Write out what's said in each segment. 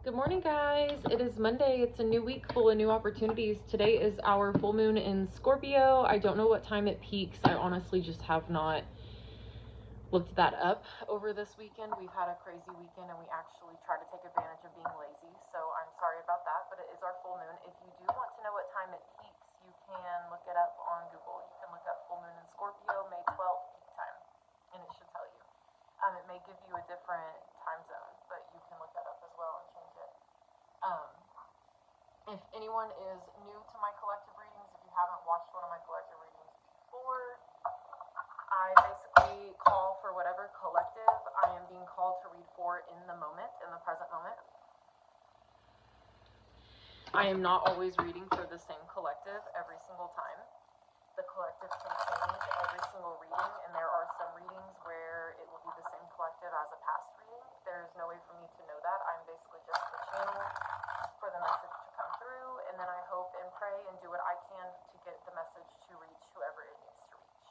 Good morning, guys. It is Monday. It's a new week full of new opportunities. Today is our full moon in Scorpio. I don't know what time it peaks. I honestly just have not looked that up over this weekend. We've had a crazy weekend and we actually try to take advantage of being lazy. So I'm sorry about that, but it is our full moon. If you do want to know what time it peaks, you can look it up on Google. You can look up full moon in Scorpio, May 12th peak time, and it should tell you. It may give you a different time zone, but you can look that up as well and change it. If anyone is new to my collective readings, if you haven't watched one of my collective readings before, I basically call for whatever collective I am being called to read for in the moment, in the present moment. I am not always reading for the same collective every single time. The collective can change every single reading, and there are some readings where it will be the same collective as a past reading. There's no way for me to know that. I'm basically just the channel for the message to come through, and then I hope and pray and do what I can to get the message to reach whoever it needs to reach.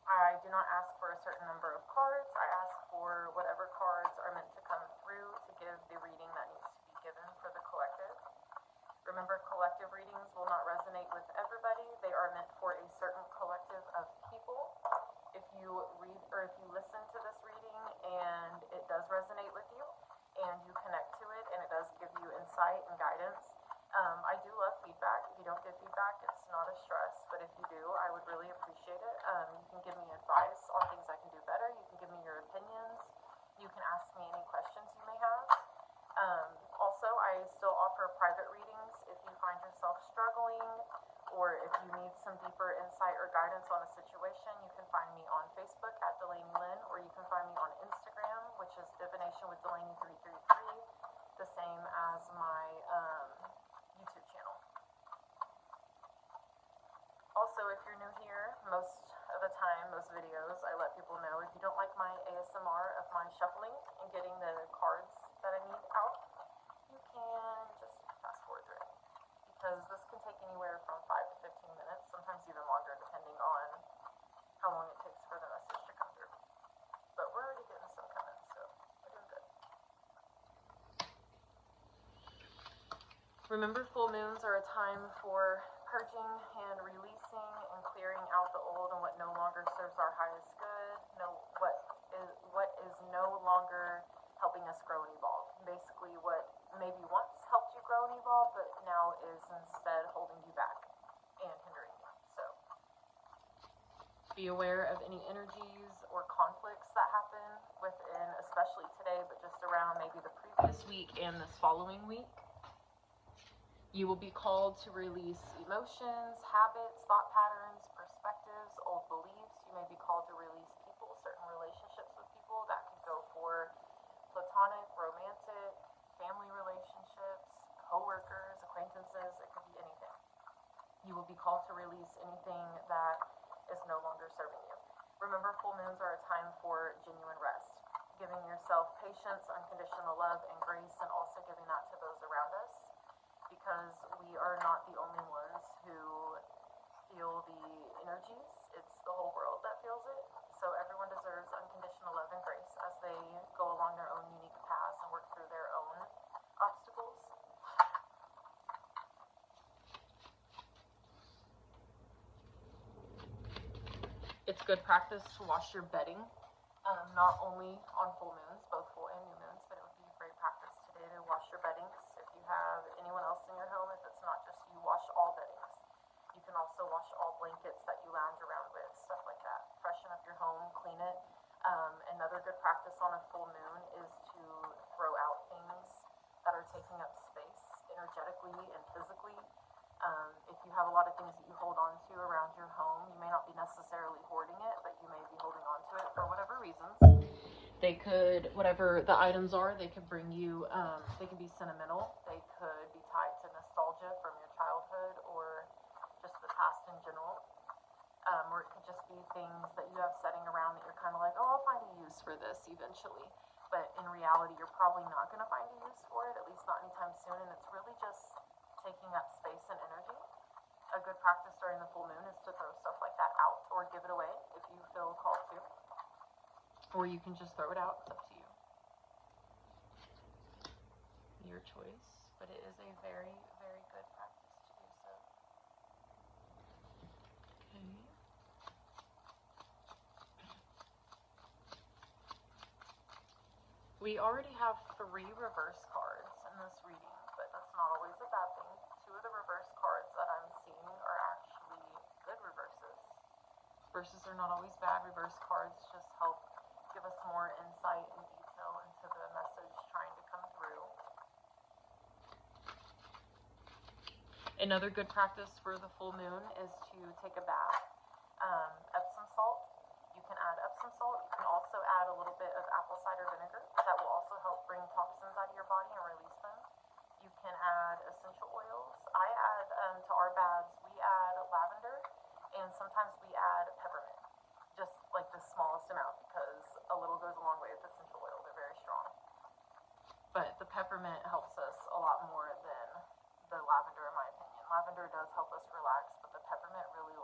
I do not ask for a certain number of cards. I ask for whatever cards are meant to come through to give the reading that needs to be given for the collective. Remember, collective readings will not resonate with everybody. They are meant for a certain collective of people. If you read or if you listen to this reading and it does resonate with you and you connect to it and it does give you insight and guidance, I do love feedback. If you don't give feedback, it's not a stress, but if you do, I would really appreciate it. You can give me advice on things I can do better. You can give me your opinions. You can ask me any questions you may have. Also, I still offer private readings if you find yourself struggling or if you need some deeper insight or guidance on a situation. You can find me on Facebook at Delaney Lynn, or you can find me on Instagram, which is Divination with Delaney 333, the same as my YouTube channel. Also, if you're new here, most of the time, most videos, I let people know if you don't like my ASMR of my shuffling and getting the cards that I need out, you can just fast forward through it, because this can take anywhere from 5 to 15 minutes, sometimes even longer, depending on how long it takes for the message to come through. But we're already getting some coming, so we're doing good. Remember, full moons are a time for purging and releasing and clearing out the old and what no longer serves our highest good, what is no longer helping us grow and evolve. Basically, what maybe once helped you grow and evolve, but now is instead holding you back and hindering you. So be aware of any energies or conflicts that happen within, especially today, but just around maybe the previous week and this following week. You will be called to release emotions, habits, thought patterns, perspectives, old beliefs. You may be called to release people, certain relationships with people. That could go for platonic, romantic, family relationships, co-workers, acquaintances. It could be anything. You will be called to release anything that is no longer serving you. Remember, full moons are a time for genuine rest, giving yourself patience, unconditional love, and grace, and also giving that to those around us, because we are not the only ones who feel the energies. It's the whole world that feels it. So everyone deserves unconditional love and grace as they go along their own unique paths and work through their own obstacles. It's good practice to wash your bedding, not only on full moons, both full and new moons, but it would be great practice today to wash your beddings. If you have anyone else in your home, if it's not just you, wash all beddings. You can also wash all blankets that you lounge around with, stuff like that. Freshen up your home, clean it. Another good practice on a full moon is to throw out things that are taking up space energetically and physically. If you have a lot of things that you hold on to around your home, you may not be necessarily hoarding it, but you may be holding on to it for whatever reasons. They could, whatever the items are, they could bring you, they can be sentimental, they could be tied to nostalgia from your childhood or just the past in general. Or it could just be things that you have sitting around that you're kind of like, oh, I'll find a use for this eventually. But in reality, you're probably not going to find a use for it, at least not anytime soon, and it's really just taking up space and energy. A good practice during the full moon is to throw stuff like that out or give it away if you feel called to. or you can just throw it out. It's up to you. Your choice, but it is a very, very good practice to do so. Okay. We already have 3 reverse cards in this reading, but that's not always a bad thing. 2 of the reverse cards that I'm seeing are actually good reverses. Reverses are not always bad. Reverse cards just help give us more insight and detail into the message trying to come through. Another good practice for the full moon is to take a bath. Epsom salt. You can add Epsom salt. You can also add a little bit of apple cider vinegar. That will also help bring toxins out of your body and release them. You can add essential oils. I add, to our baths, we add lavender, and sometimes we add peppermint. Just like the smallest amount, because a little goes a long way with essential oil. They're very strong. But the peppermint helps us a lot more than the lavender, in my opinion. Lavender does help us relax, but the peppermint really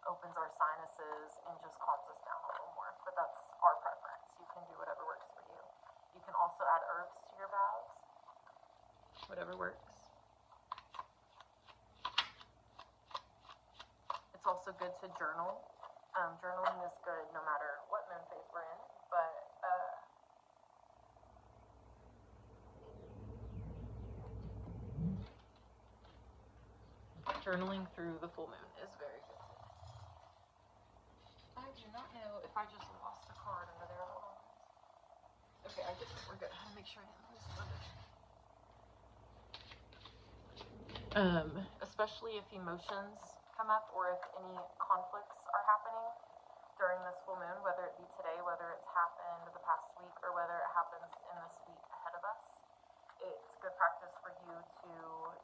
opens our sinuses and just calms us down a little more. But that's our preference. You can do whatever works for you. You can also add herbs to your baths. Whatever works. It's also good to journal. Journaling is good no matter what moon phase we're in, but journaling through the full moon is very good. I do not know if I just lost a card under there. Hold on. Okay, I did. We're good. I make sure I didn't lose it. Especially if emotions come up or if any conflicts are happening during this full moon, whether it be today, whether it's happened the past week, or whether it happens in this week ahead of us. It's good practice for you to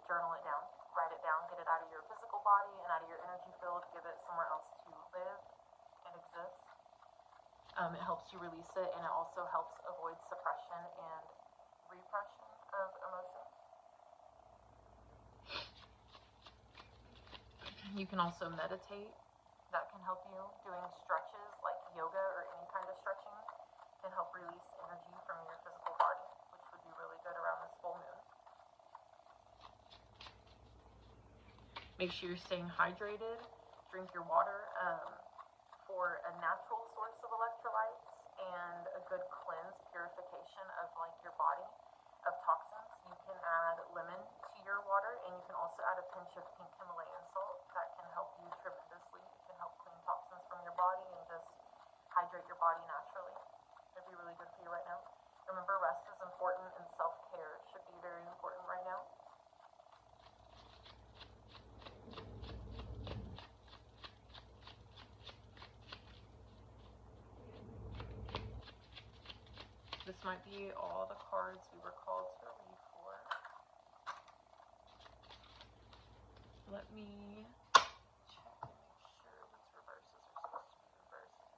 journal it down, write it down, get it out of your physical body and out of your energy field, give it somewhere else to live and exist. It helps you release it, and it also helps avoid suppression and repression of emotions. You can also meditate. That can help you. Doing stretches like yoga or any kind of stretching can help release energy from your physical body, which would be really good around this full moon. Make sure you're staying hydrated. Drink your water. For a natural source of electrolytes and a good cleanse, purification of your body of toxins, you can add lemon to your water, and you can also add a pinch of pink Himalayan salt. That can help you tremendously. It can help clean toxins from your body and just hydrate your body naturally. It'd be really good for you right now. Remember, rest is important, and self-care should be very important right now. This might be all the cards we were called to read for. Let me check and make sure these reverses are supposed to be reverses.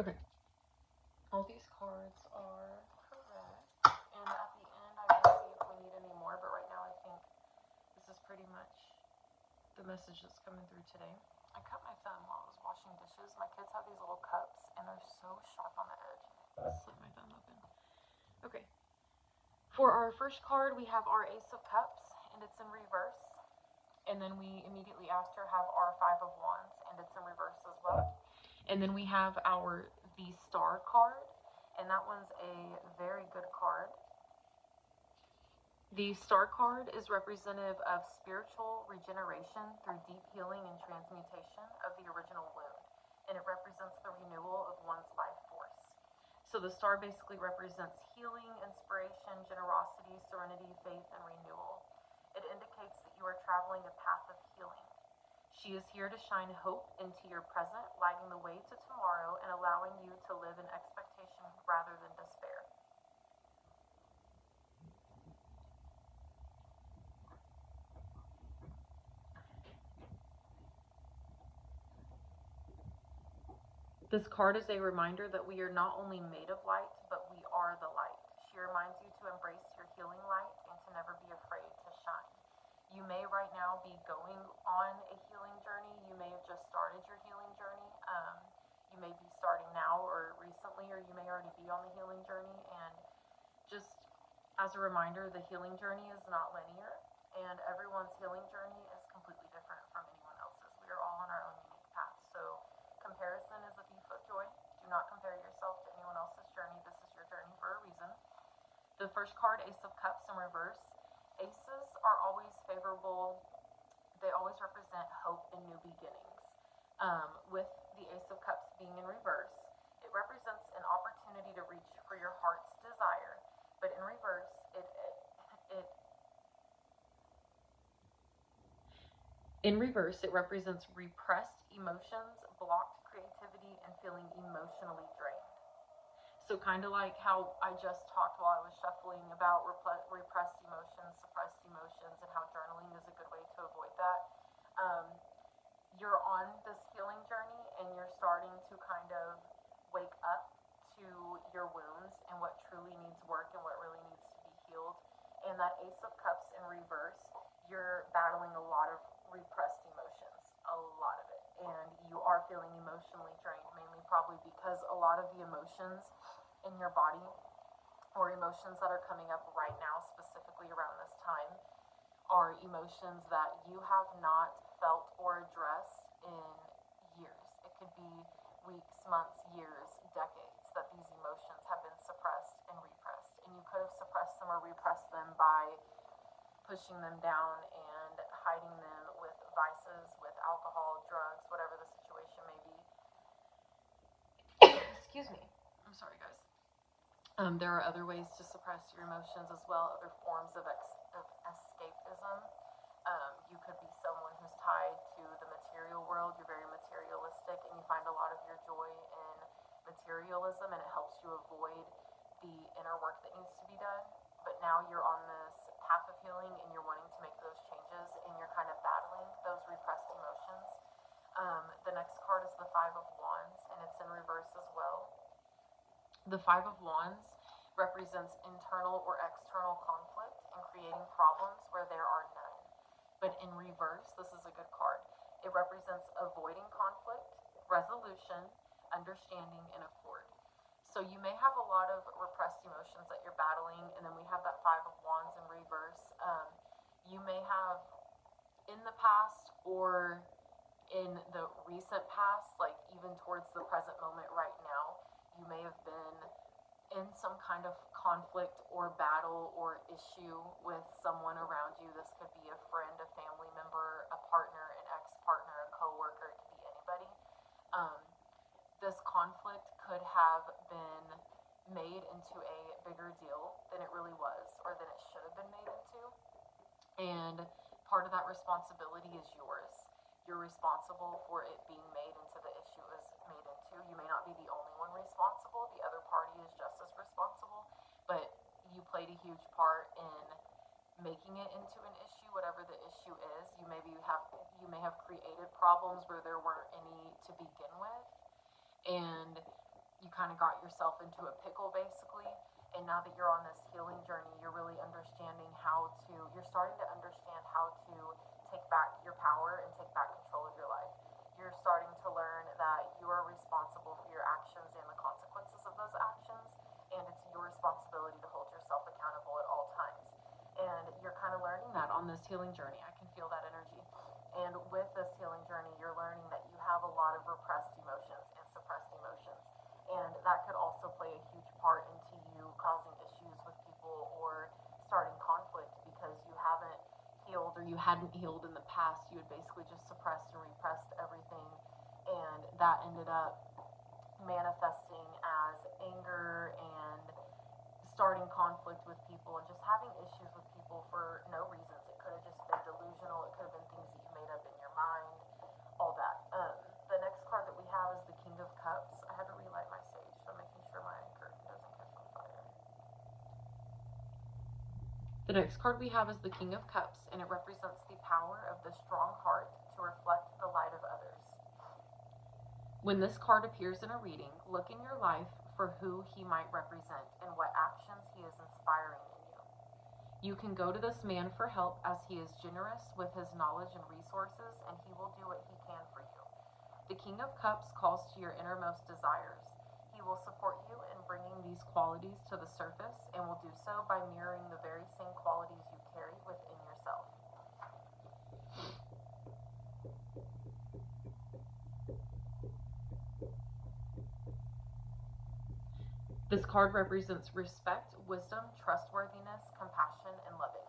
Okay. All these cards are correct. And at the end, I will see if we need any more. But right now, I think this is pretty much the message that's coming through today. I cut my thumb while I was washing washing dishes. My kids have these little cups, and they're so sharp on the edge. Slip my thumb open. Okay. For our first card, we have our Ace of Cups, and it's in reverse. And then we immediately after have our Five of Wands, and it's in reverse as well. And then we have the Star card, and that one's a very good card. The Star card is representative of spiritual regeneration through deep healing and transmutation of the original wound, and it represents the renewal of one's life force. So the star basically represents healing, inspiration, generosity, serenity, faith, and renewal. It indicates that you are traveling a path of healing. She is here to shine hope into your present, lighting the way to tomorrow and allowing you to live in expectation rather than despair. This card is a reminder that we are not only made of light, but we are the light. She reminds you to embrace your healing light and to never be afraid to shine. You may right now be going on a healing journey. You may have just started your healing journey. You may be starting now or recently, or you may already be on the healing journey. And just as a reminder, the healing journey is not linear, and everyone's healing journey is completely different from anyone else's. We are all on our own unique path. So comparison is a thief of joy. Do not compare yourself to anyone else's journey. This is your journey for a reason. The first card, Ace of Cups in reverse. Aces are always favorable. They always represent hope and new beginnings. With the Ace of Cups being in reverse, it represents an opportunity to reach for your heart's desire. But in reverse, it represents repressed emotions, blocked creativity, and feeling emotionally drained. So kind of like how I just talked while I was shuffling about repressed emotions, suppressed emotions, and how journaling is a good way to avoid that. Um, you're on this healing journey, and you're starting to kind of wake up to your wounds and what truly needs work and what really needs to be healed. And that Ace of Cups in reverse, you're battling a lot of repressed emotions, a lot of it. And you are feeling emotionally drained, mainly probably because a lot of the emotions in your body or emotions that are coming up right now, specifically around this time, are emotions that you have not felt or addressed in years. It could be weeks, months, years, decades that these emotions have been suppressed and repressed. And you could have suppressed them or repressed them by pushing them down and hiding them with vices, with alcohol, drugs, whatever the situation may be. Excuse me. I'm sorry, guys. There are other ways to suppress your emotions as well, other forms of escapism. You could be someone who's tied to the material world. You're very materialistic, and you find a lot of your joy in materialism, and it helps you avoid the inner work that needs to be done. But now you're on this path of healing, and you're wanting to make those changes, and you're kind of battling those repressed emotions. The next card is the Five of Wands, and it's in reverse as well. The Five of Wands represents internal or external conflict and creating problems where there are none. But in reverse, this is a good card. It represents avoiding conflict, resolution, understanding, and accord. So you may have a lot of repressed emotions that you're battling, and then we have that Five of Wands in reverse. You may have in the past or in the recent past, like even towards the present moment right now, you may have been in some kind of conflict or battle or issue with someone around you. This could be a friend, a family member, a partner, an ex-partner, a coworker. It could be anybody. This conflict could have been made into a bigger deal than it really was, or than it should have been made into. And part of that responsibility is yours. You're responsible for it being made into the issue it was made into. You may not be the only one responsible. The other party is just as responsible, but you played a huge part in making it into an issue, whatever the issue is. You may have created problems where there weren't any to begin with, and you kind of got yourself into a pickle basically. And now that you're on this healing journey, you're really you're starting to understand how to take back your power and take back control of your life. You're starting to learn that healing journey. I can feel that energy. And with this healing journey, you're learning that you have a lot of repressed emotions and suppressed emotions. And that could also play a huge part into you causing issues with people or starting conflict because you haven't healed or you hadn't healed in the past. You had basically just suppressed and repressed everything. And that ended up manifesting as anger and starting conflict with people and just having issues with people for no reasons. It could have just been delusional. It could have been things that you made up in your mind, all that. The next card that we have is the King of Cups. I had to relight my sage, so I'm making sure my curtain doesn't catch on fire. The next card we have is the King of Cups, and it represents the power of the strong heart to reflect the light of others. When this card appears in a reading, look in your life for who he might represent and what actions he is inspiring in you. You can go to this man for help as he is generous with his knowledge and resources, and he will do what he can for you. The King of Cups calls to your innermost desires. He will support you in bringing these qualities to the surface and will do so by mirroring the very same qualities you carry within yourself. This card represents respect, wisdom, trustworthiness, compassion, and loving.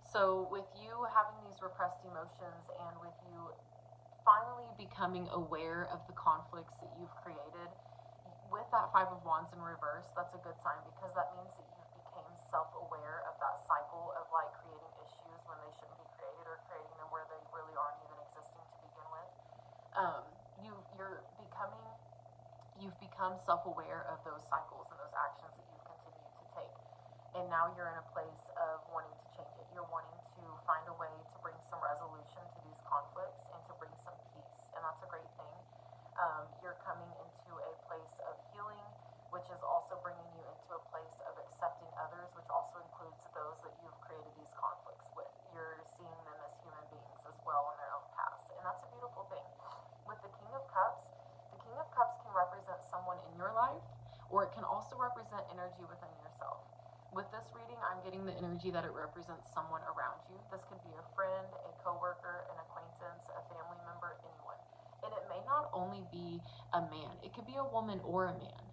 So with you having these repressed emotions and with you finally becoming aware of the conflicts that you've created, with that Five of Wands in reverse, that's a good sign because that means that you became self-aware of that cycle of like creating issues when they shouldn't be created or creating them where they really aren't even existing to begin with. You've become self-aware of those cycles and those actions that you've continued to take. And now you're in a place of wanting to change it. You're wanting to find a way to bring some resolution to these conflicts and to bring some peace. And that's a great thing. You're coming into a place of healing, which is also bringing you into a place of accepting others, which also includes those that you've created these conflicts with. You're seeing them as human beings as well in their own past. And that's a beautiful thing. With the King of Cups can represent someone in your life, or it can also represent energy within yourself. With this reading, I'm getting the energy that it represents someone around you. This could be a friend, a coworker, an acquaintance, a family member, anyone. And it may not only be a man. It could be a woman or a man.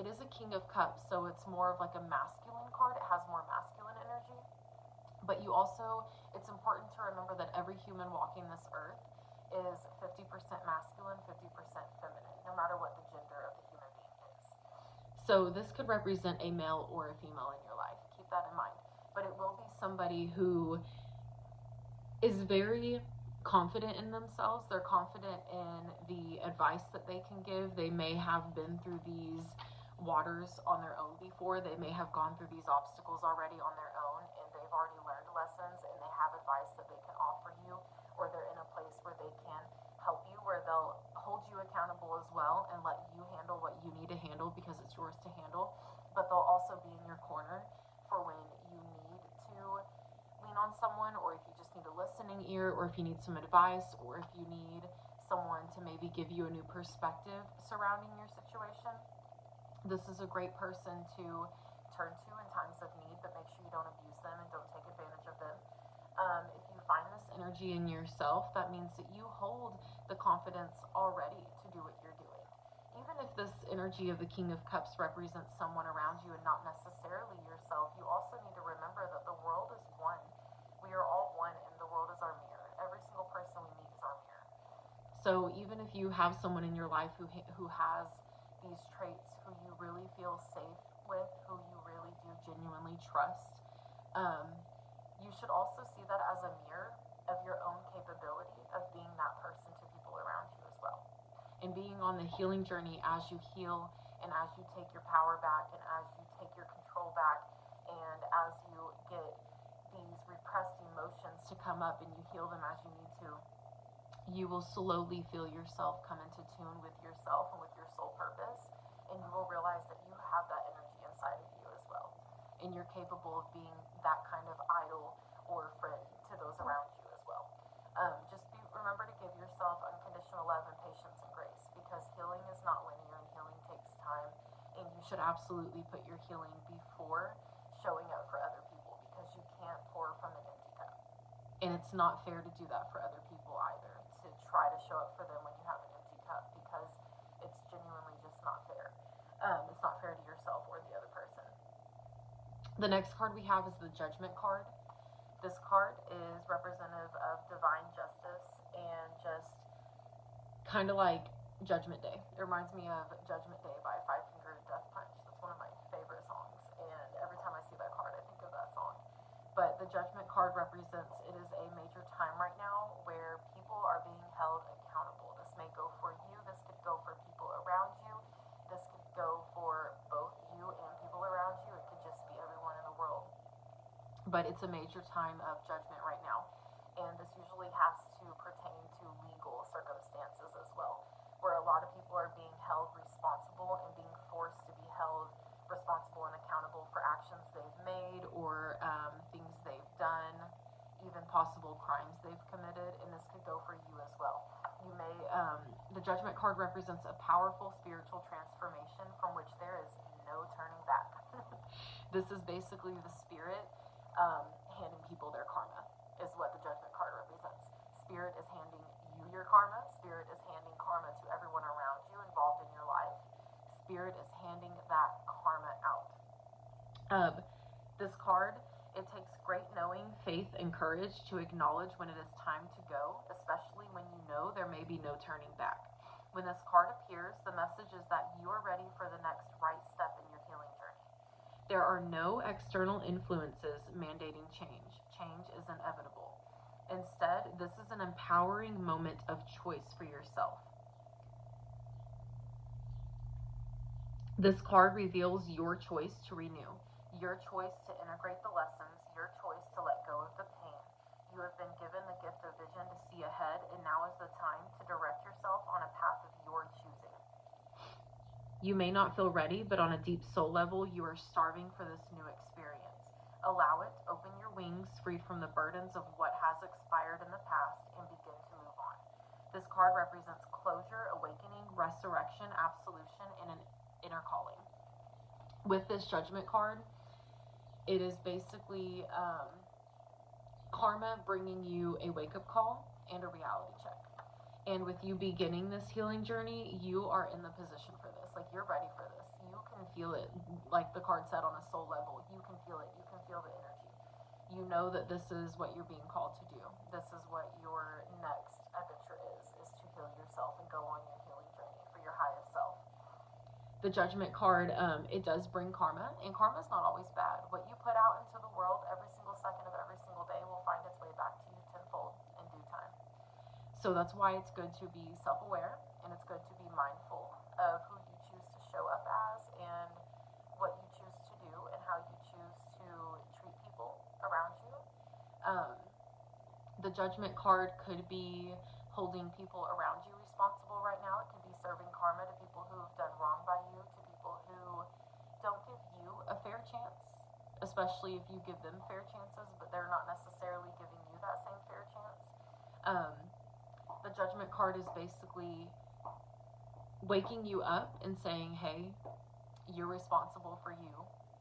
It is a King of Cups, so it's more of like a masculine card. It has more masculine energy. But it's important to remember that every human walking this earth is 50% masculine, 50% feminine, no matter what the gender of the human being is. So this could represent a male or a female in your life. Keep that in mind. But it will be somebody who is very confident in themselves. They're confident in the advice that they can give. They may have been through these waters on their own before. They may have gone through these obstacles already on their own, and they've already learned lessons, and they have advice that they can offer you, or they're in a place where they can help you, where they'll hold you accountable as well and let you handle what you need to handle because it's yours to handle. But they'll also be in your corner for when you need to lean on someone, or if you just need a listening ear, or if you need some advice, or if you need someone to maybe give you a new perspective surrounding your situation. This is a great person to turn to in times of need, but make sure you don't abuse them and don't take advantage of them. If you find this energy in yourself, that means that you hold the confidence already to do what you're doing. Even if this energy of the King of Cups represents someone around you and not necessarily yourself, you also need to remember that the world is one. We are all one, and the world is our mirror. Every single person we meet is our mirror. So even if you have someone in your life who has these traits, who you really feel safe with, who you really do genuinely trust, you should also see that as a mirror of your own capability of being that person to people around you as well. And being on the healing journey as you heal and as you take your power back and as you take your control back and as you get these repressed emotions to come up and you heal them as you need to, you will slowly feel yourself come into tune with yourself and with your soul purpose, and you will realize that you have that energy inside of you as well. And you're capable of being that kind of idol or friend to those around you as well. Remember to give yourself unconditional love and patience and grace, because healing is not linear and healing takes time, and you should absolutely put your healing before showing up for other people, because you can't pour from an empty cup. And it's not fair to do that for other people either, to try to show up for them when you have an empty cup, because it's genuinely just not fair. It's not fair to yourself or the other person. The next card we have is the Judgment card. This card is representative of divine justice and just kind of like Judgment Day. It reminds me of Judgment Day by Five Finger Death Punch. That's one of my favorite songs, and every time I see that card, I think of that song. But the Judgment card represents it is a major time right now where people are being held accountable. This may go for you, this could go for people around you, this could go for both you and people around you, it could just be everyone in the world. But it's a major time of judgment right now. And this usually has to pertain to legal circumstances as well, where a lot of people are being held responsible and being forced to be held responsible and accountable for actions they've made or things they've done, even possible crimes they've committed, and this could go for you as well. You may, the Judgment card represents a powerful spiritual transformation from which there is no turning back. This is basically the spirit handing people their karma, is what the Judgment card represents. Spirit is handing you your karma. Spirit is handing karma to everyone around you involved in your life. Spirit is handing that karma out. This card, it takes great knowing, faith, and courage to acknowledge when it is time to go, especially when you know there may be no turning back. When this card appears, the message is that you are ready for the next right step in your healing journey. There are no external influences mandating change. Change is inevitable. Instead, this is an empowering moment of choice for yourself. This card reveals your choice to renew, your choice to integrate the lessons, your choice to let go of the pain. You have been given the gift of vision to see ahead, and now is the time to direct yourself on a path of your choosing. You may not feel ready, but on a deep soul level, you are starving for this new experience. Allow it, open your wings, free from the burdens of what has expired in the past, and begin to move on. This card represents closure, awakening, resurrection, absolution, and an inner calling. With this Judgment card, it is basically karma bringing you a wake-up call and a reality check. And with you beginning this healing journey, you are in the position for this. Like, you're ready for this. You can feel it, like the card said, on a soul level. You can feel it. You can feel the energy. You know that this is what you're being called to do. This is what your next adventure is to heal yourself and go on your healing journey for your highest self. The Judgment card, it does bring karma, and karma is not always bad. What you put out into the world every single second of every single day will find its way back to you tenfold in due time. So that's why it's good to be self-aware, and it's good to be mindful of who you choose to show up as and what you choose to do and how you choose to treat people around you. The Judgment card could be holding people around you responsible right now. It could be serving karma to people who have done wrong by you, to people who don't give you a fair chance, especially if you give them fair chances, but they're not necessarily giving you that same fair chance. The Judgment card is basically waking you up and saying, hey, you're responsible for you.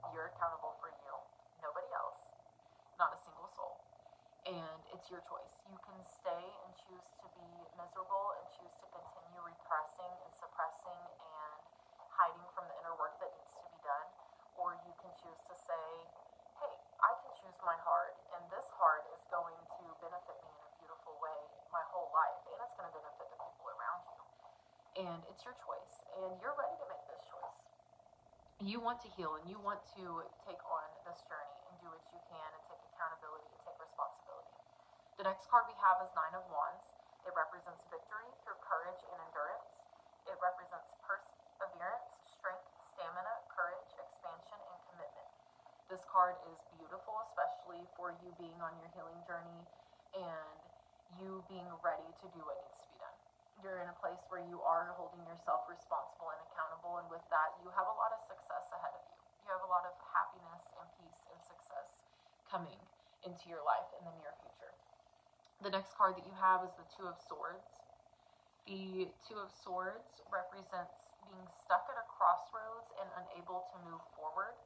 You're accountable for you. Nobody else. Not a single soul. And it's your choice. You can stay and choose to be miserable and choose to continue repressing and suppressing and hiding from the inner work that needs to be done. Or you can choose to say, hey, I can choose my heart, and this heart is going to benefit me in a beautiful way my whole life, and it's going to benefit the people around you. And it's your choice, and you're ready to make this choice. You want to heal, and you want to take on this journey and do what you can and take accountability and take responsibility. The next card we have is Nine of Wands. It represents victory through courage and endurance. It represents perseverance, strength, stamina, courage, expansion, and commitment. This card is beautiful, especially for you being on your healing journey and you being ready to do what needs to be done. You're in a place where you are holding yourself responsible and accountable, and with that, you have a lot of success ahead of you. You have a lot of happiness and peace and success coming into your life in the near future. The next card that you have is the Two of Swords. The Two of Swords represents being stuck at a crossroads and unable to move forward.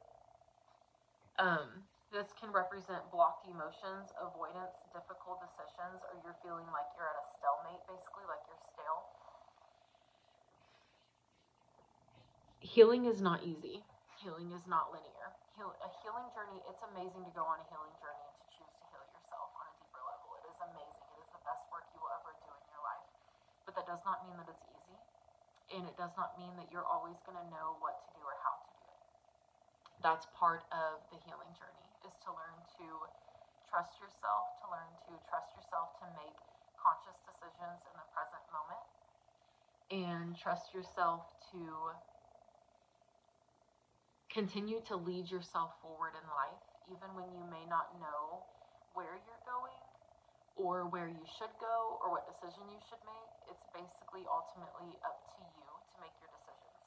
This can represent blocked emotions, avoidance, difficult decisions, or you're feeling like you're at a stalemate, basically, like you're stale. Healing is not easy. Healing is not linear. A healing journey, it's amazing to go on a healing journey and to choose to heal yourself on a deeper level. It is amazing. It is the best work you will ever do in your life. But that does not mean that it's easy. And it does not mean that you're always going to know what to do or how to do it. That's part of the healing journey, is to learn to trust yourself, to learn to trust yourself to make conscious decisions in the present moment, and trust yourself to continue to lead yourself forward in life, even when you may not know where you're going or where you should go or what decision you should make. It's basically ultimately up to you to make your decisions.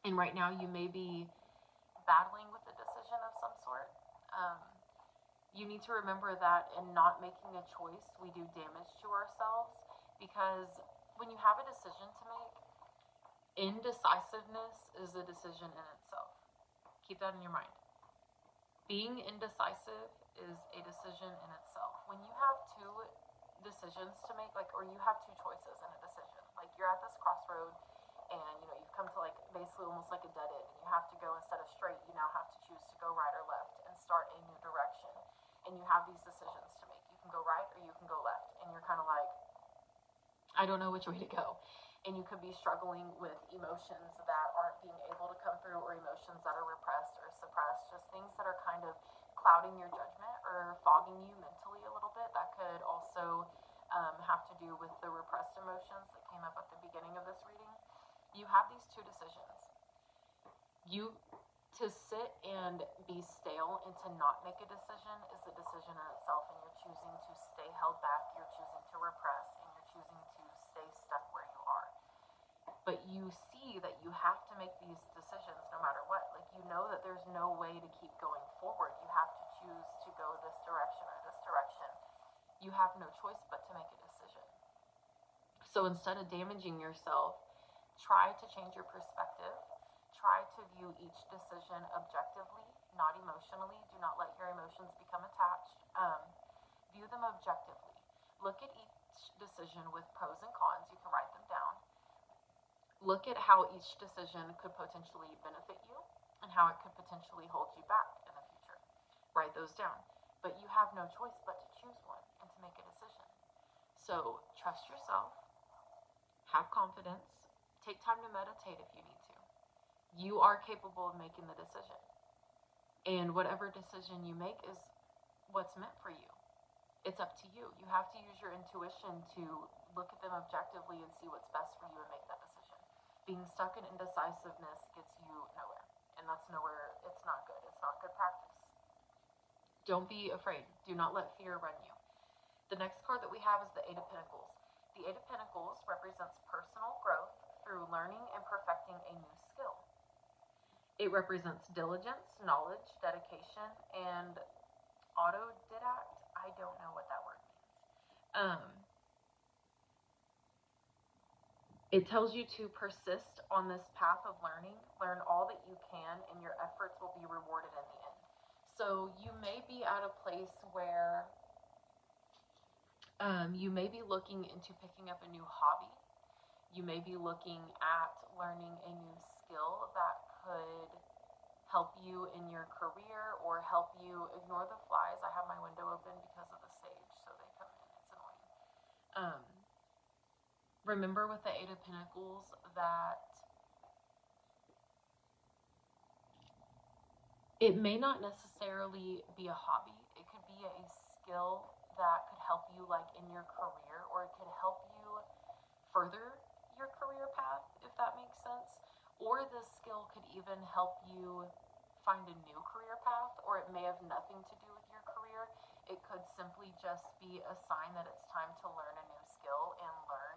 And right now you may be battling with a decision of some sort. You need to remember that in not making a choice, we do damage to ourselves, because when you have a decision to make, indecisiveness is a decision in itself. Keep that in your mind. Being indecisive is a decision in itself. When you have two decisions to make, or you have two choices in a decision, like you're at this crossroad and you've come to basically almost like a dead end, and you have to go, instead of straight, you now have to choose to go right or left and start a new direction. And you have these decisions to make. You can go right or you can go left, and you're kind of like, I don't know which way to go. And you could be struggling with emotions that aren't being able to come through, or emotions that are repressed or suppressed, just things that are kind of clouding your judgment or fogging you mentally a little bit. That could also have to do with the repressed emotions that came up at the beginning of this reading. You have these two decisions. To sit and be stale and to not make a decision is a decision in itself, and you're choosing to stay held back, you're choosing to repress, and you're choosing to stay stuck where you are. But you see that you have to make these decisions no matter what. You know that there's no way to keep going forward. You have to choose to go this direction or this direction. You have no choice but to make a decision. So instead of damaging yourself, try to change your perspective. Try to view each decision objectively, not emotionally. Do not let your emotions become attached. View them objectively. Look at each decision with pros and cons. You can write them down. Look at how each decision could potentially benefit you and how it could potentially hold you back in the future. Write those down. But you have no choice but to choose one and to make a decision. So trust yourself. Have confidence. Take time to meditate if you need to. You are capable of making the decision. And whatever decision you make is what's meant for you. It's up to you. You have to use your intuition to look at them objectively and see what's best for you and make that decision. Being stuck in indecisiveness gets you nowhere. And that's nowhere, it's not good. It's not good practice. Don't be afraid. Do not let fear run you. The next card that we have is the Eight of Pentacles. The Eight of Pentacles represents personal growth through learning and perfecting a new skill. It represents diligence, knowledge, dedication, and autodidact. I don't know what that word means. It tells you to persist on this path of learning, learn all that you can, and your efforts will be rewarded in the end. So you may be at a place where you may be looking into picking up a new hobby. You may be looking at learning a new skill that could help you in your career or help you ignore the flies. I have my window open because of the sage, so they come in. It's annoying. Remember with the Eight of Pentacles that it may not necessarily be a hobby. It could be a skill that could help you in your career, or it could help you further your career path, if that makes sense. Or this skill could even help you find a new career path, or it may have nothing to do with your career. It could simply just be a sign that it's time to learn a new skill and learn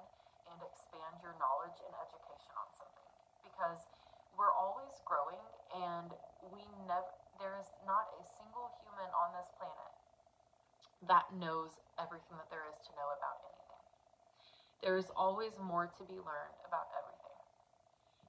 and expand your knowledge and education on something. Because we're always growing, and there is not a single human on this planet that knows everything that there is to know about anything. There is always more to be learned about everything.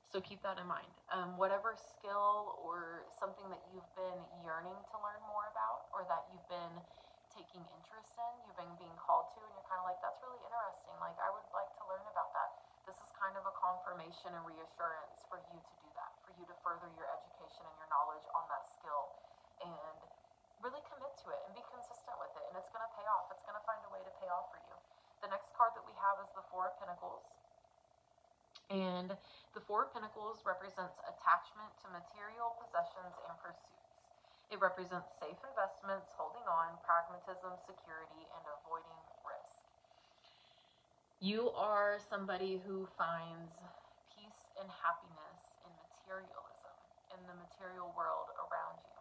So keep that in mind. Whatever skill or something that you've been yearning to learn more about, or that you've been taking interest in, you've been being called to, and you're kind of like, that's really interesting. Like, I would like to learn about that. This is kind of a confirmation and reassurance for you to do that, for you to further your education and your knowledge on that skill, and really commit to it and be consistent with it. And it's going to pay off. It's going to find a way to pay off for you. The next card that we have is the Four of Pentacles. And the Four of Pentacles represents attachment to material possessions and pursuits. It represents safe investments, holding on, pragmatism, security, and avoiding risk. You are somebody who finds peace and happiness in materialism, in the material world around you.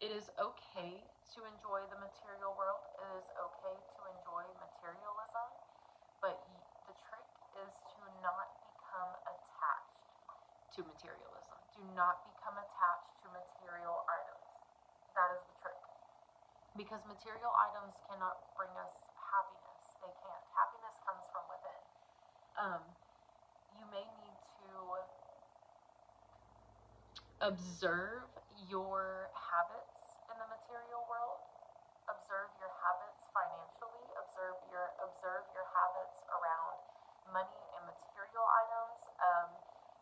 It is okay to enjoy the material world. It is okay to enjoy materialism, but the trick is to not become attached to materialism. Do not become attached to material items. That is the trick. Because material items cannot bring us happiness. They can't. Happiness comes from within. You may need to observe your habits in the material world. Observe your habits financially. Observe your habits around money and material items.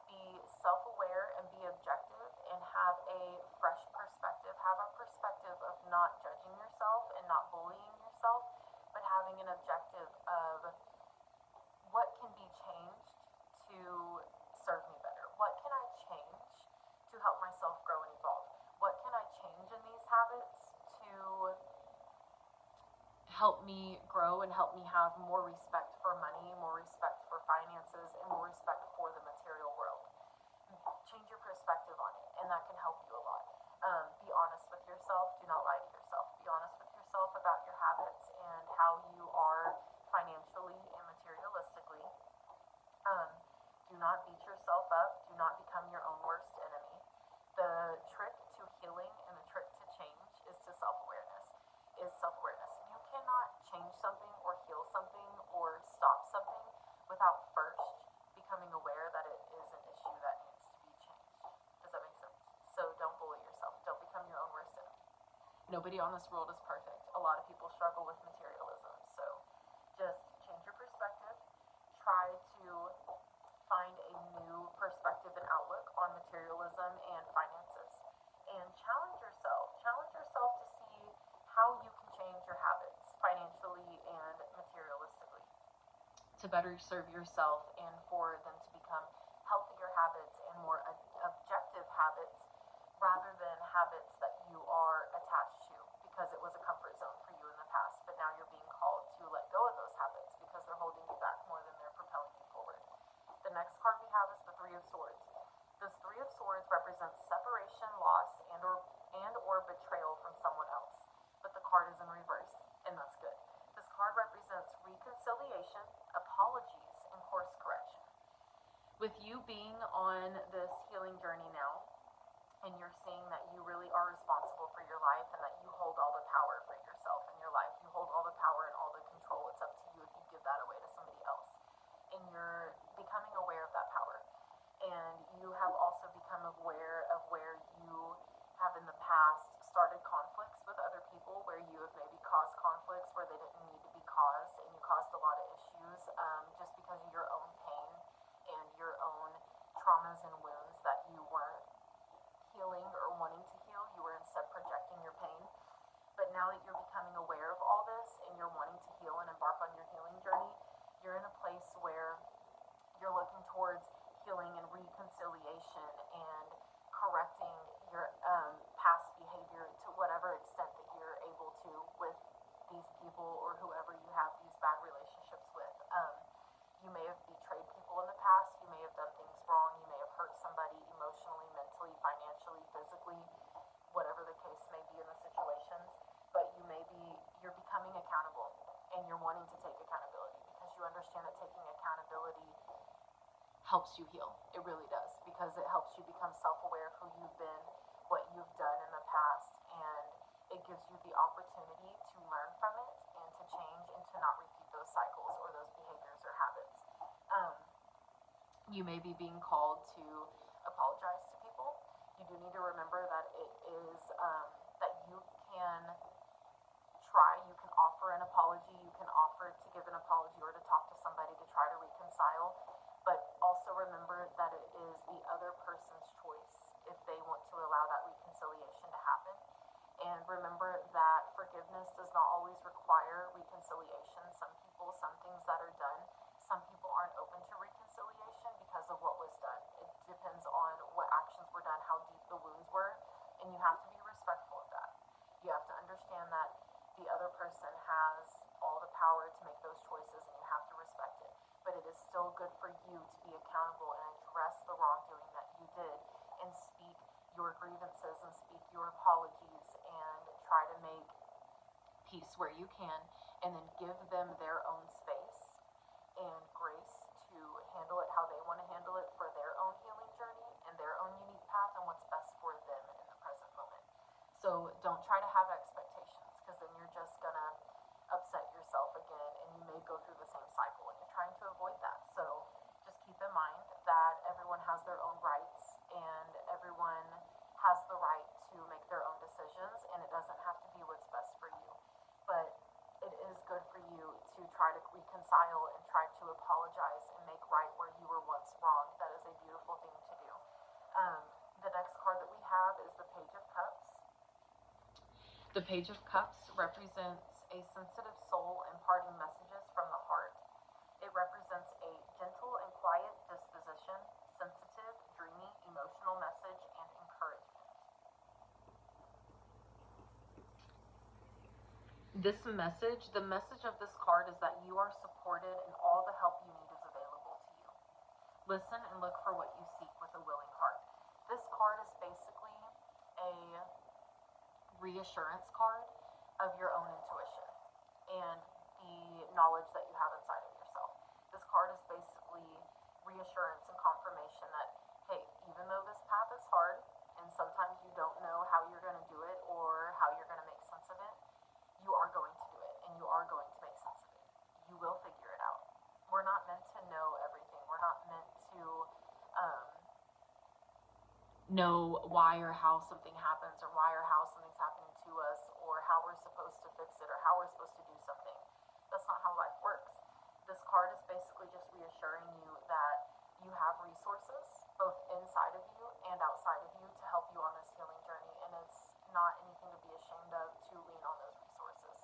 Be self-aware and be objective and have a fresh perspective. Have a perspective of not judging yourself and not bullying yourself, but having an objective of what can be changed to serve me better. What can I change to help myself grow and evolve? What can I change in these habits to help me grow and help me have more respect for money, more respect for finances, and more respect for the material world? Change your perspective on it, and that can help you a lot. Be honest with yourself. Do not lie to yourself. Be honest with yourself about your habits and how you are financially and materialistically. Do not beat yourself up. Do not become your own worst enemy. The trick to healing and the trick to change is self-awareness. You cannot change something or heal something or stop something without first becoming aware that it is an issue that needs to be changed. Does that make sense? So don't bully yourself. Don't become your own worst enemy. Nobody on this world is perfect. A lot of people struggle with materialism. So just change your perspective. Try to find a new perspective and outlook on materialism and finances. And challenge yourself. Challenge yourself to see how you can change your habits financially and materialistically to better serve yourself and for them to become healthier habits and more objective habits rather than habits that you are attached to because it was a comfort zone for you in the past, but now you're being called to let go of those habits because they're holding you back more than they're propelling you forward. The next card we have is the Three of Swords. This Three of Swords represents separation, loss, and or betrayal from someone else. But the card is in reverse, and that's good. This card represents reconciliation, apologies, and course correction. With you being on this healing journey now, and you're seeing that you really are responsible for your life and that you hold all the power for yourself in your life, you hold all the power and all the control. It's up to you if you give that away to somebody else. And you're becoming aware of that power. And you have also become aware of where you have in the past started conflicts with other people, where you have maybe caused conflicts where they didn't need to be caused, and you caused a lot of issues just because of your own pain and your own traumas and wounds that you weren't healing or wanting to heal. You were instead projecting your pain. But now that you're becoming aware of all this and you're wanting to heal and embark on your healing journey, you're in a place where you're looking towards healing and reconciliation and correcting your past behavior to whatever extent that you're able to with these people or whoever you have these bad relationships with. You may have betrayed people in the past. You may have done things wrong. You may have hurt somebody emotionally, mentally, financially, physically, whatever the case may be in the situations. But you're becoming accountable and you're wanting to take accountability because you understand that taking accountability helps you heal. It really does, because it helps you become self-aware of who you've been, what you've done in the past, and it gives you the opportunity to learn from it and to change and to not repeat those cycles or those behaviors or habits. You may be being called to apologize to people. You do need to remember that it is that you can you can offer an apology, you can offer to give an apology or to talk to somebody to try to reconcile, but also remember that it is the other person's choice if they want to allow that reconciliation to happen. And remember that forgiveness does not always require reconciliation. Some people, some things that are done, some people aren't open to reconciliation because of what was done. It depends on what actions were done, how deep the wounds were, and you have to be respectful of that. You have to understand that the other person has all the power to make those choices and you have to respect it. But it is still good for you to be accountable and address the wrongdoing that you did and speak your grievances and speak your apologies and try to make peace where you can, and then give them their own space and grace to handle it how they want to handle it for their own healing journey and their own unique path and what's best for them in the present moment. So don't try to have expectations, because then you're just gonna upset yourself again and you may go through the same cycle, and you're trying to avoid that. So just keep in mind that everyone has their own rights and everyone has the right to make their own decisions, and it doesn't have to be what's best for you. But it is good for you to try to reconcile and try to apologize and make right where you were once wrong. That is a beautiful thing to do. The next card that we have is the Page of Cups. The Page of Cups represents a sensitive soul imparting messages from the heart. It represents a gentle and quiet disposition, sensitive, dreamy, emotional message, and encouragement. The message of this card is that you are supported and all the help you need is available to you. Listen and look for what you seek with a willing heart. This card is basically a reassurance card of your own intuition and the knowledge that you have inside of yourself. This card is basically reassurance and confirmation that, hey, even though this path is hard and sometimes you don't know how you're going to do it or how you're going to make sense of it, you are going to do it and you are going to make sense of it. You will figure it out. We're not meant to know everything. We're not meant to know why or how something happens or why or how something's happening to us or how we're supposed to fix it or how we're supposed to do something. That's not how life works. This card is basically just reassuring you that you have resources both inside of you and outside of you to help you on this healing journey, and it's not anything to be ashamed of to lean on those resources.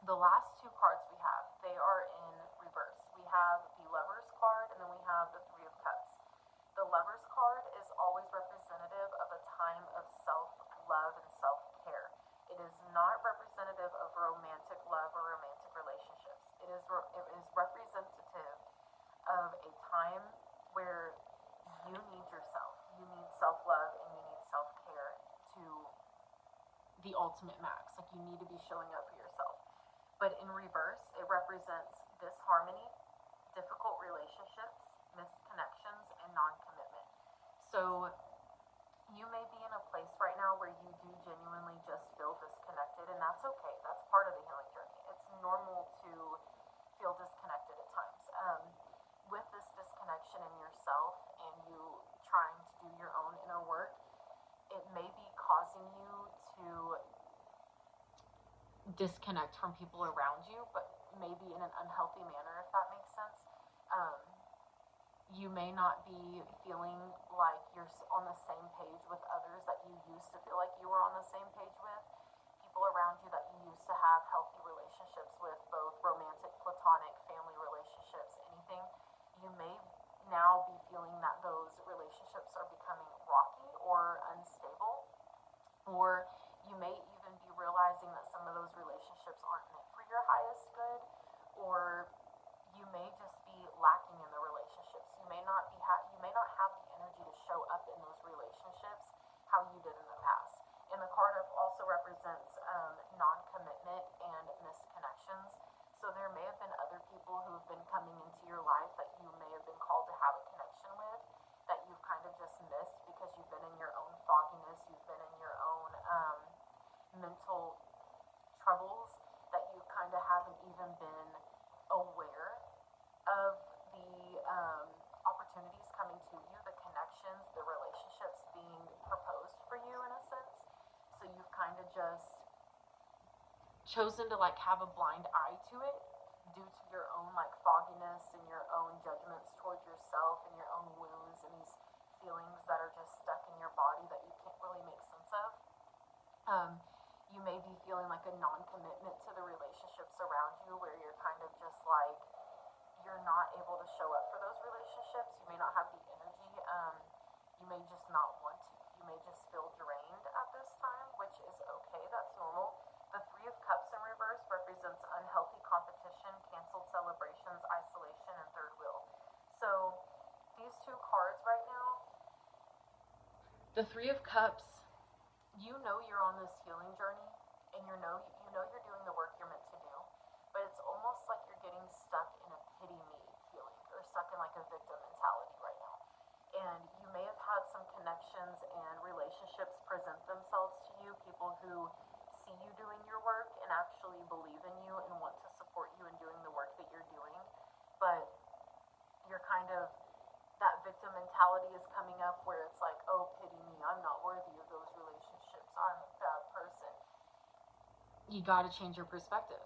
The last two cards we have, they are in reverse. We have the Lover's card and then we have the Three of Cups. The Lover's card is always representative of a time of self-love and self-care. It is not representative of romantic love or romantic relationships. It is representative of a time where you need yourself. You need self-love and you need self-care to the ultimate max. Like, you need to be showing up for yourself. But in reverse, it represents disharmony, difficult relationships, missed connections, and non-commitment. So you may be in a place right now where you do genuinely just feel disconnected, and that's okay. That's part of the healing journey. It's normal to feel disconnected at times. With this disconnection in yourself and you trying to do your own inner work, it may be causing you to disconnect from people around you, but maybe in an unhealthy manner, if that makes sense. You may not be feeling like you're on the same page with others that you used to feel like you were on the same page with. People around you that you used to have healthy relationships with, both romantic, platonic, family relationships, anything. You may now be feeling that those relationships are becoming rocky or unstable, or you may even be realizing that some of those relationships aren't meant for your highest good, or you may just be lacking in the relationships. You may not have the energy to show up in those relationships how you did in the past. And the card also represents non-commitment and missed connections. So there may have been other people who have been coming into your life that you may have been called to have a connection with that you've kind of just missed because you've been in your own fogginess, you've been in your own mental troubles, that you kind of haven't even been aware of the just chosen to like have a blind eye to it due to your own like fogginess and your own judgments towards yourself and your own wounds and these feelings that are just stuck in your body that you can't really make sense of. You may be feeling like a non-commitment to the relationships around you, where you're kind of just like, you're not able to show up for those relationships. You may not have the energy. You may just not want to. You may just feel drained at this time, which is okay. That's normal. The Three of Cups in reverse represents unhealthy competition, canceled celebrations, isolation, and third wheel. So these two cards right now, the Three of Cups, you know you're on this healing journey, and you know you're doing the work you're meant to do, but it's almost like you're getting stuck in a pity me feeling, or stuck in like a victim mentality right now. And you may have had some connections and relationships present themselves to you, people who see you doing your work and actually believe in you and want to support you in doing the work that you're doing, but you're kind of, that victim mentality is coming up where it's like, oh, pity me, I'm not worthy of those relationships, I'm a bad person. You got to change your perspective.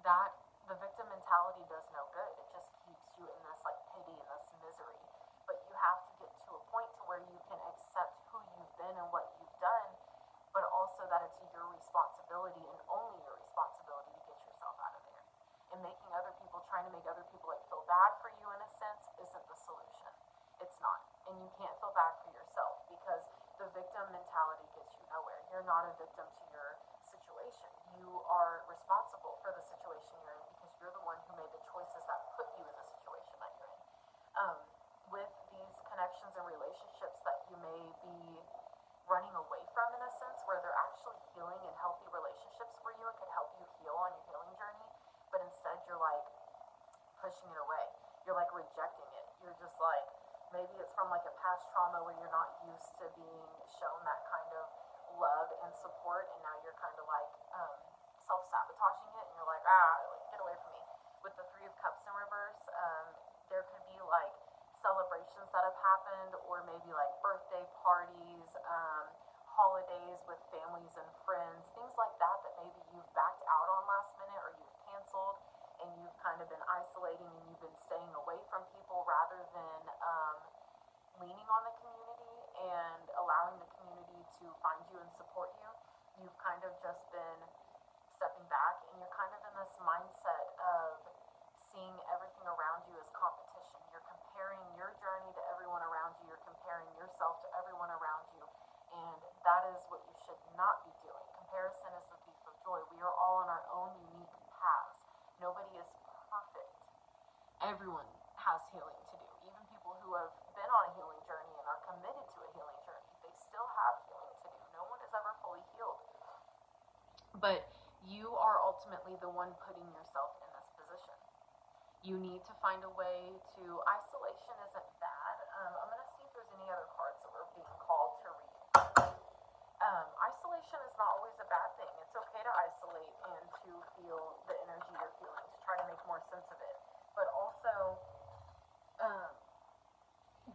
That the victim mentality does no good. It just keeps you in this like pity and this misery. But you have to get to a point to where you can accept who you've been and what you've done, but also that it's your responsibility and only your responsibility to get yourself out of there. And making other people, trying to make other people like feel bad for you in a sense, isn't the solution. It's not. And you can't feel bad for yourself, because the victim mentality gets you nowhere. You're not a victim to your situation. You are responsible for the situation you're in, because you're the one who made the choices that put you in the situation that you're in. With these connections and relationships that you may be running away from in a sense, where they're actually healing and healthy relationships for you and could help you heal on your healing journey, but instead you're like pushing it away. You're like rejecting it. You're just like, maybe it's from like a past trauma where you're not used to being shown that kind of love and support, and now you're kind of like self-sabotaging it, and you're like, like, get away from me. With the Three of Cups in reverse, there could be like celebrations that have happened, or maybe like birthday parties, holidays with families and friends, things like that that maybe you've backed out on last minute, or you've canceled, and you've kind of been isolating and you've been staying away from people rather than leaning on the community and allowing the community to find you and support you. You've kind of just been stepping back, and you're kind of in this mindset of seeing everything around you as competition. You're comparing your journey to everyone around you. You're comparing yourself to everyone around you, and that is what you should not be doing. Comparison is the thief of joy. We are all on our own unique paths. Nobody is perfect. Everyone has healing to do. Even people who have been on a healing journey and are committed to a healing journey, they still have healing to do. No one is ever fully healed. But you are ultimately the one putting yourself in this position. You need to find a way to, isolation isn't bad. I'm going to see if there's any other cards that we're being called to read. Isolation is not always a bad thing. It's okay to isolate and to feel the energy you're feeling, to try to make more sense of it. But also,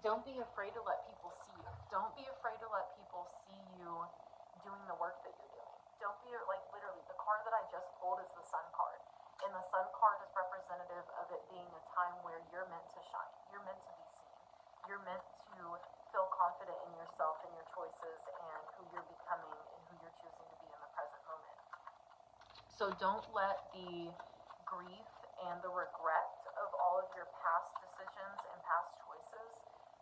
don't be afraid to let people see you. Don't be afraid to let people see you doing the work that you're doing. Don't be, like, literally, the card that I just pulled is the Sun card. And the Sun card is representative of it being a time where you're meant to shine. You're meant to be seen. You're meant to feel confident in yourself and your choices and who you're becoming and who you're choosing to be in the present moment. So don't let the grief and the regret of all of your past decisions and past choices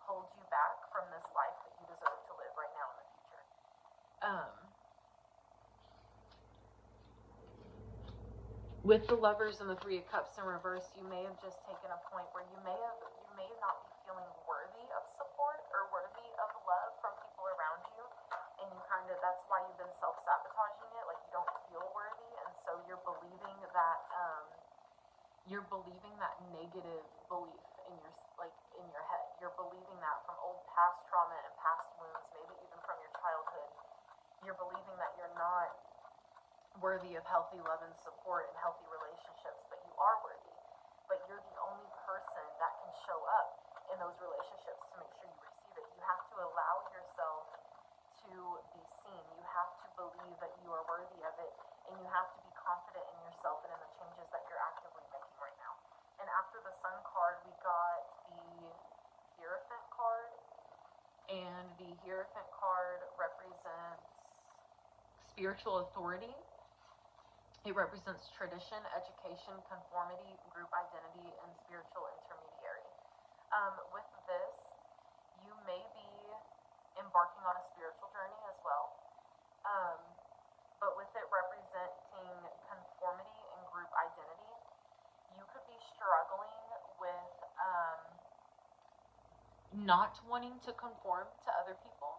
hold you back from this life that you deserve to live right now in the future. With the Lovers and the Three of Cups in reverse, you may have just taken a point where you may not be feeling worthy of support or worthy of love from people around you, and you kind of, that's why you've been self-sabotaging it, like you don't feel worthy, and so you're believing that negative belief in your head. You're believing that from old past trauma and past wounds, maybe even from your childhood. You're believing that you're not worthy of healthy love and support and healthy relationships, but you are worthy. But you're the only person that can show up in those relationships to make sure you receive it. You have to allow yourself to be seen. You have to believe that you are And the Hierophant card represents spiritual authority. It represents tradition, education, conformity, group identity, and spiritual intermediary. With this, you may be embarking on a spiritual journey as well. Um, but with it representing conformity and group identity, you could be struggling with not wanting to conform to other people,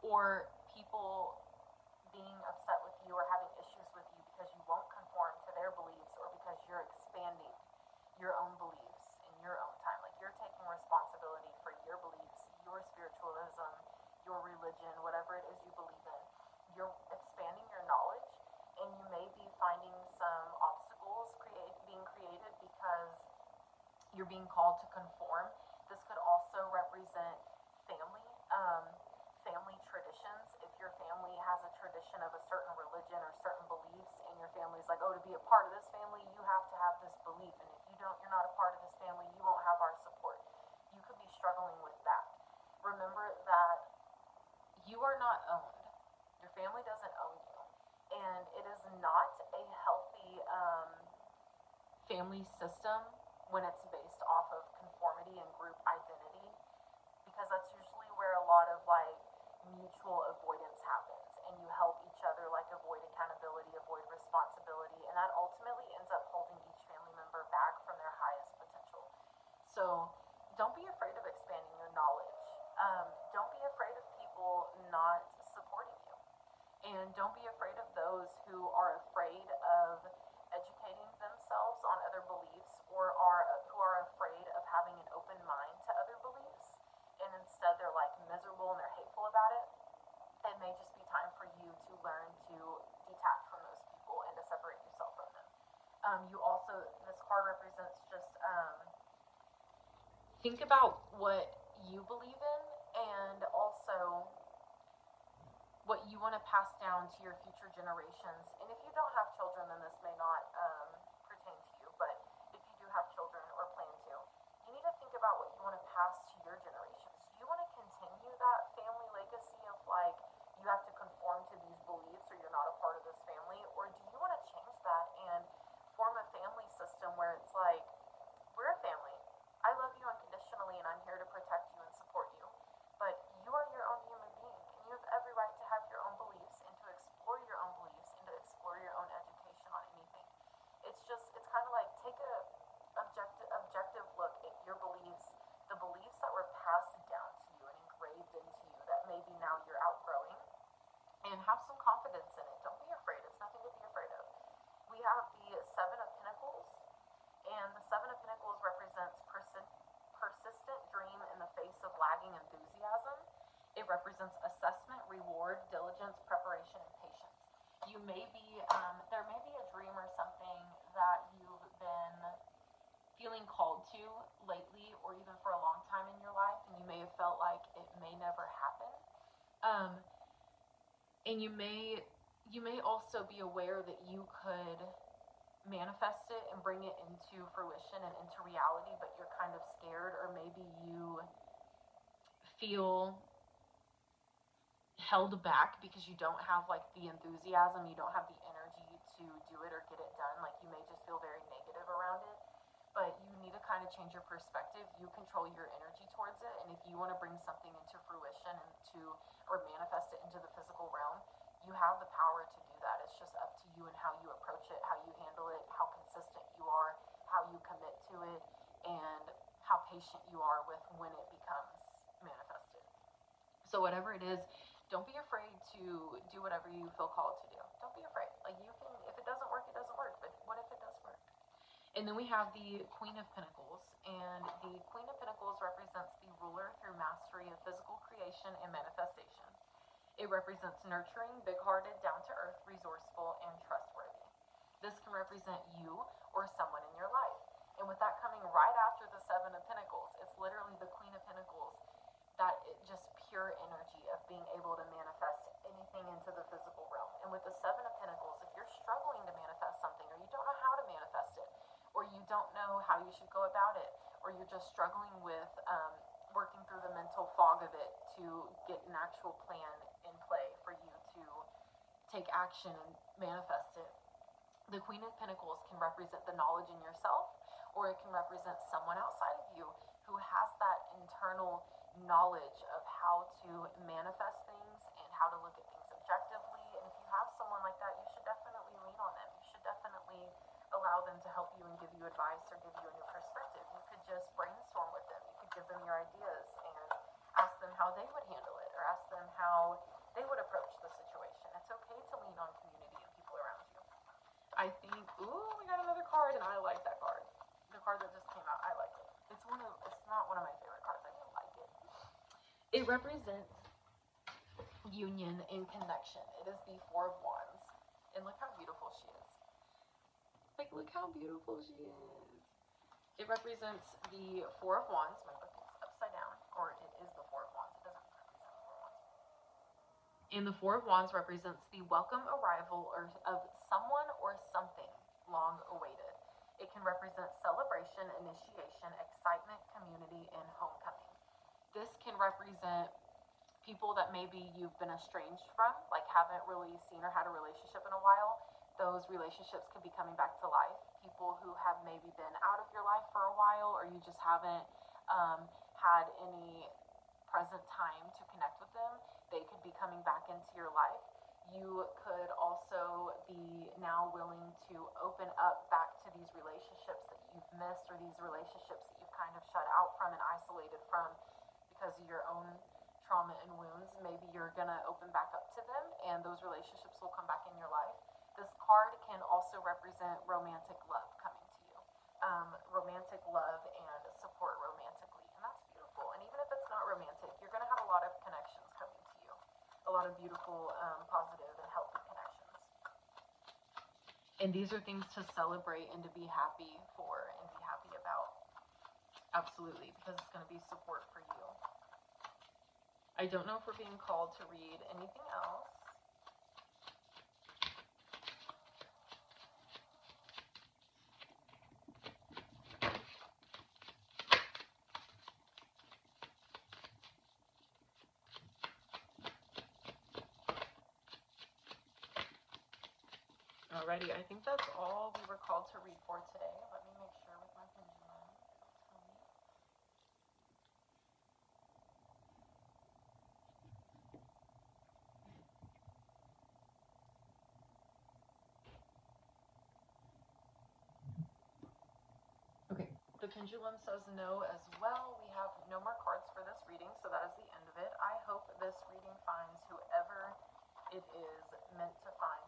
or people being upset with you or having issues with you because you won't conform to their beliefs, or because you're expanding your own beliefs in your own time. Like, you're taking responsibility for your beliefs, your spiritualism, your religion, whatever it is you believe in. You're expanding your knowledge, and you may be finding some obstacles being created because you're being called to conform. This could also represent family, family traditions. If your family has a tradition of a certain religion or certain beliefs, and your family's like, oh, to be a part of this family, you have to have this belief, and if you don't, you're not a part of this family, you won't have our support. You could be struggling with that. Remember that you are not owned. Your family doesn't own you, and it is not a healthy family system when it's based off of conformity and group identity, because that's usually where a lot of like mutual avoidance happens, and you help each other like avoid accountability, avoid responsibility, and that ultimately ends up holding each family member back from their highest potential. So don't be afraid of expanding your knowledge. Don't be afraid of people not supporting you, and don't be afraid of those who are afraid of educating themselves on other beliefs, or who are afraid of having an open mind to other beliefs, and instead they're like miserable and they're hateful about it. It may just be time for you to learn to detach from those people and to separate yourself from them. This card represents just think about what you believe in, and also what you want to pass down to your future generations. And if you don't have children, then this may not pertain to you, but if you do have children or plan to, you need to think about what you want to pass to your generations. Do you want to continue that family legacy of like, you have to conform to these beliefs or you're not a part of this family? Or do you want to change that and form a family system where it's like, we're a family. I love you unconditionally, and I'm here to protect you and support you. But you are your own human being, and you have every right to have your own beliefs, and to explore your own beliefs, and to explore your own education on anything. It's kind of like, take a objective look at your beliefs, the beliefs that were passed down to you and engraved into you that maybe now you're outgrowing, and have some confidence in it. Don't be afraid. It's nothing to be afraid of. We have the Seven of Pentacles, and the Seven of Pentacles represents persistent dream in the face of lagging enthusiasm. It represents assessment, reward, diligence, preparation, and patience. There may be a dream or something that you've been feeling called to lately, or even for a long time in your life, and you may have felt like it may never happen. And you may also be aware that you could manifest it and bring it into fruition and into reality, but you're kind of scared, or maybe you feel held back because you don't have like the enthusiasm, you don't have the energy to do it or get it done. Like, you may just feel very negative around it, but you need to kind of change your perspective. You control your energy towards it, and if you want to bring something into fruition or manifest it into the physical realm, you have the power to do that. It's just up to you and how you approach it, how you handle it, how consistent you are, how you commit to it, and how patient you are with when it becomes manifested. So whatever it is, don't be afraid to do whatever you feel called to do. Don't be afraid. Like, you can, if it doesn't work, it doesn't work. But what if it does work? And then we have the Queen of Pentacles. And the Queen of Pentacles represents the ruler through mastery of physical creation and manifestation. It represents nurturing, big-hearted, down-to-earth, resourceful, and trustworthy. This can represent you or someone in your life. And with that coming right after the Seven of Pentacles, it's literally the Queen of Pentacles, that just pure energy of being able to manifest anything into the physical realm. And with the Seven of Pentacles, if you're struggling to manifest something, or you don't know how to manifest it, or you don't know how you should go about it, or you're just struggling with working through the mental mental fog of it to get an actual plan in play for you to take action and manifest it. The Queen of Pentacles can represent the knowledge in yourself, or it can represent someone outside of you who has that internal knowledge of how to manifest things and how to look at things objectively. And if you have someone like that, you should definitely lean on them. You should definitely allow them to help you and give you advice or give you a new perspective. You could just brainstorm with them. You could give them your ideas and ask them how they would handle it, or ask them how they would approach the situation. It's okay to lean on community and people around you. I think, ooh, we got another card, and I like that card. The card that just came out, I like it. It's not one of my favorite cards. I didn't like it. It represents union and connection. It is the Four of Wands, and look how beautiful she is. Like, look how beautiful she is. It represents the Four of Wands. My book is upside down, or it is the Four of Wands. It doesn't represent the Four of Wands. And the Four of Wands represents the welcome arrival of someone or something long awaited. It can represent celebration, initiation, excitement, community, and homecoming. This can represent people that maybe you've been estranged from, like haven't really seen or had a relationship in a while. Those relationships could be coming back to life. People who have maybe been out of your life for a while, or you just haven't had any present time to connect with them, they could be coming back into your life. You could also be now willing to open up back to these relationships that you've missed, or these relationships that you've kind of shut out from and isolated from because of your own trauma and wounds. Maybe you're gonna open back up to them, and those relationships will come back in your life. This card can also represent romantic love coming to you. Romantic love and support romantically, and that's beautiful. And even if it's not romantic, you're gonna have a lot of connections coming to you. A lot of beautiful, positive and healthy connections. And these are things to celebrate and to be happy for and be happy about. Absolutely, because it's going to be support for you. I don't know if we're being called to read anything else. Alrighty, I think that's all we were called to read for today. Let me make sure with my pendulum. It'll tell me. Okay, the pendulum says no as well. We have no more cards for this reading, so that is the end of it. I hope this reading finds whoever it is meant to find.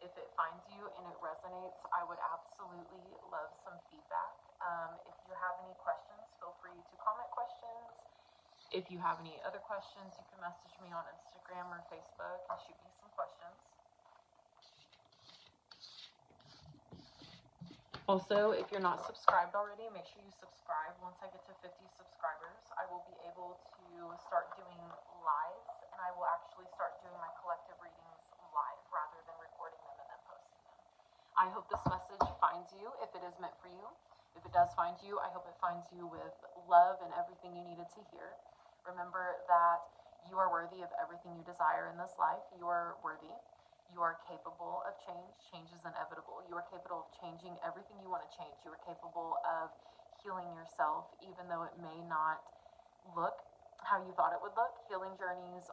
If it finds you and it resonates, I would absolutely love some feedback. If you have any questions, feel free to comment questions. If you have any other questions, you can message me on Instagram or Facebook and shoot me some questions. Also, if you're not subscribed already, make sure you subscribe. Once I get to 50 subscribers, I will be able to start doing lives, and I will actually start doing my collective readings live rather than recording them and then posting them. I hope this message finds you if it is meant for you. If it does find you, I hope it finds you with love and everything you needed to hear. Remember that you are worthy of everything you desire in this life. You are worthy. You are capable of change. Change is inevitable. You are capable of changing everything you want to change. You are capable of healing yourself, even though it may not look how you thought it would look. Healing journeys